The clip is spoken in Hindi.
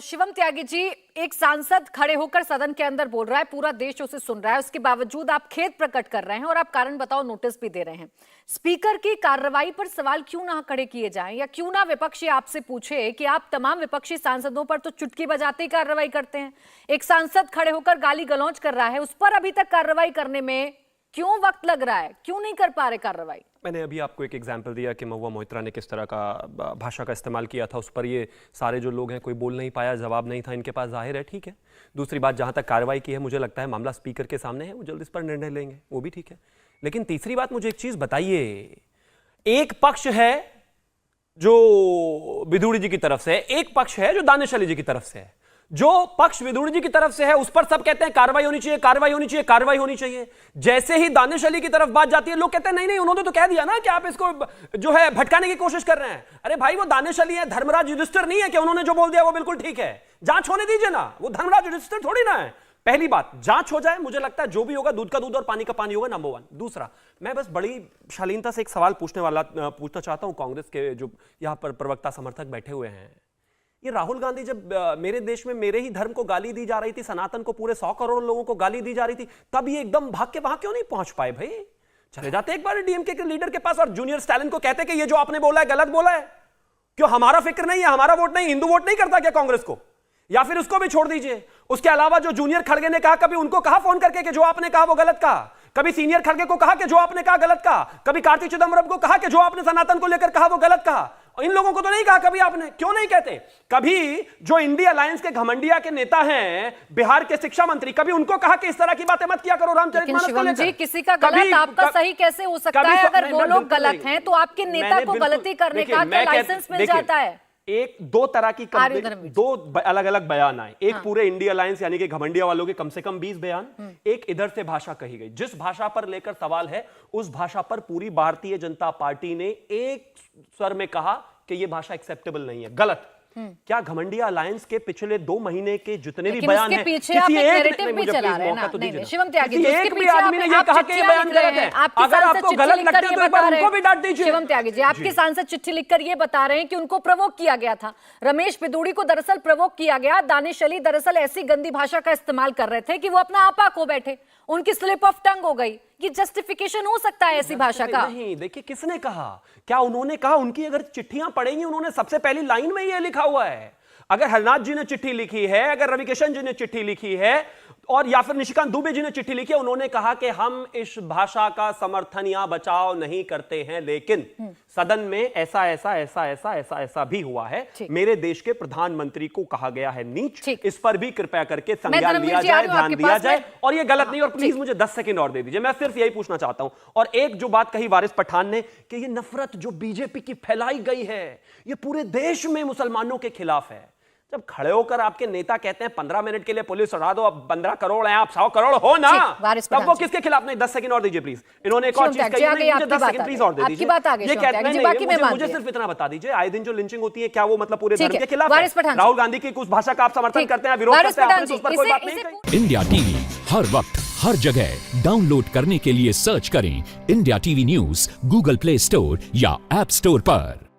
शिवम त्यागी जी, एक सांसद खड़े होकर सदन के अंदर बोल रहा है, पूरा देश उसे सुन रहा है, उसके बावजूद आप खेद प्रकट कर रहे हैं और आप कारण बताओ नोटिस भी दे रहे हैं। स्पीकर की कार्रवाई पर सवाल क्यों ना खड़े किए जाएं, या क्यों ना विपक्षी आपसे पूछे कि आप तमाम विपक्षी सांसदों पर तो चुटकी बजाते ही कार्रवाई करते हैं, एक सांसद खड़े होकर गाली गलौज कर रहा है, उस पर अभी तक कार्रवाई करने में क्यों वक्त लग रहा है, क्यों नहीं कर पा रहे कार्रवाई? मैंने अभी आपको एक एग्जाम्पल दिया कि महुआ मोहित्रा ने किस तरह का भाषा का इस्तेमाल किया था, उस पर ये सारे जो लोग हैं कोई बोल नहीं पाया, जवाब नहीं था इनके पास, जाहिर है ठीक है। दूसरी बात, जहां तक कार्रवाई की है मुझे लगता है मामला स्पीकर के सामने है, वो जल्द इस पर निर्णय लेंगे, वो भी ठीक है। लेकिन तीसरी बात, मुझे एक चीज बताइए, एक पक्ष है जो विदुड़ी जी की तरफ से है, एक पक्ष है जो दानिश अली जी की तरफ से है। जो पक्ष विदुड़ी जी की तरफ से है उस पर सब कहते हैं कार्रवाई होनी चाहिए, कार्रवाई होनी चाहिए, कार्रवाई होनी चाहिए। जैसे ही दानिश अली की तरफ बात जाती है लोग कहते हैं नहीं नहीं, उन्होंने तो कह दिया ना कि आप इसको जो है भटकाने की कोशिश कर रहे हैं। अरे भाई, वो दानिश अली है, धर्मराज युधिष्ठिर नहीं है कि उन्होंने जो बोल दिया वो बिल्कुल ठीक है। जांच होने दीजिए ना, वो धर्मराज युधिष्ठिर थोड़ी ना है। पहली बात, जांच हो जाए, मुझे लगता है जो भी होगा दूध का दूध और पानी का पानी होगा, नंबर वन। दूसरा, मैं बस बड़ी शालीनता से एक सवाल पूछना चाहता हूं कांग्रेस के जो यहां पर प्रवक्ता समर्थक बैठे हुए हैं। ये राहुल गांधी जब मेरे देश में मेरे ही धर्म को गाली दी जा रही थी, सनातन को, पूरे 100 करोड़ लोगों को गाली दी जा रही थी, तब ये एकदम भाग के वहां क्यों नहीं पहुंच पाए? भाई चले जाते एक बार डीएमके के लीडर के पास और जूनियर स्टालिन को कहते कि ये जो आपने बोला है गलत बोला है। क्यों हमारा फिक्र नहीं है, हमारा वोट नहीं, हिंदू वोट नहीं करता क्या कांग्रेस को? या फिर उसको भी छोड़ दीजिए। उसके अलावा जो जूनियर खड़गे ने कहा, कभी उनको कहा फोन करके कि जो आपने कहा वो गलत कहा? कभी सीनियर खड़गे को कहा कि जो आपने कहा गलत कहा? कभी कार्ति चिदम्बरम को कहा कि जो आपने सनातन को लेकर कहा वो गलत कहा? इन लोगों को तो नहीं कहा कभी आपने, क्यों नहीं कहते? कभी जो इंडिया अलायंस के घमंडिया के नेता हैं, बिहार के शिक्षा मंत्री, कभी उनको कहा कि इस तरह की बातें मत किया करो रामचरितमानस को लेकर? किसी का गलत आपका सही कैसे हो सकता है? अगर वो लोग गलत हैं तो आपके नेता को गलती करने का लाइसेंस मिल जाता है? एक दो तरह की दो अलग अलग बयान आए। एक पूरे इंडिया अलायंस यानी कि घमंडिया वालों के कम से कम 20 बयान, एक इधर से भाषा कही गई। जिस भाषा पर लेकर सवाल है उस भाषा पर पूरी भारतीय जनता पार्टी ने एक स्वर में कहा कि यह भाषा एक्सेप्टेबल नहीं है, गलत। क्या घमंडिया अलायंस के पिछले 2 महीने के जितने भी बयान हैं, किसी एक शिवम त्यागी, एक भी आदमी ने यह कहा कि ये बयान गलत है? अगर आपको गलत लगता है तो एक बार उनको भी डांट दीजिए। शिवम त्यागी जी, आपके सांसद चिट्ठी लिखकर ये बता रहे हैं कि उनको प्रवोक किया गया था। रमेश बिदुड़ी को दरअसल प्रवोक किया गया। दानिश अली दरअसल ऐसी गंदी भाषा का इस्तेमाल कर रहे थे कि वो अपना आपा खो बैठे, उनकी स्लिप ऑफ टंग हो गई। ये जस्टिफिकेशन हो सकता है ऐसी भाषा का? नहीं, देखिए किसने कहा, क्या उन्होंने कहा? उनकी अगर चिट्ठियां पढ़ेंगी, उन्होंने सबसे पहली लाइन में ये लिखा हुआ है। अगर हरनाथ जी ने चिट्ठी लिखी है, अगर रविकिशन जी ने चिट्ठी लिखी है, और या फिर निशिकांत दुबे जी ने चिट्ठी लिखी है, उन्होंने कहा कि हम इस भाषा का समर्थन या बचाव नहीं करते हैं, लेकिन सदन में ऐसा ऐसा ऐसा ऐसा ऐसा ऐसा भी हुआ है। मेरे देश के प्रधानमंत्री को कहा गया है नीच, इस पर भी कृपया करके संज्ञान लिया जाए, ध्यान दिया जाए, और ये गलत नहीं। और प्लीज मुझे 10 सेकंड और दे दीजिए, मैं सिर्फ यही पूछना चाहता हूं। और एक जो बात कही वारिस पठान ने कि ये नफरत जो बीजेपी की फैलाई गई है ये पूरे देश में मुसलमानों के खिलाफ है। जब खड़े होकर आपके नेता कहते हैं 15 मिनट के लिए पुलिस उड़ा दो, अब 15 करोड़ हैं, आप 100 करोड़ हो ना, तब वो किसके खिलाफ? नहीं, 10 सेकंड और दीजिए प्लीज। इन्होंने एक और चीज कही, मुझे 10 सेकंड प्लीज और दे दीजिए। ये कहते हैं, मुझे सिर्फ इतना बता दीजिए, आए दिन जो लिंचिंग होती है, क्या वो मतलब पूरे धर्म के खिलाफ है? राहुल गांधी की उस भाषा का आप समर्थन करते हैं, विरोध करते हैं, उस पर कोई बात नहीं? इंडिया टीवी हर वक्त हर जगह डाउनलोड करने के लिए सर्च करें India TV news Google play store या ऐप स्टोर पर।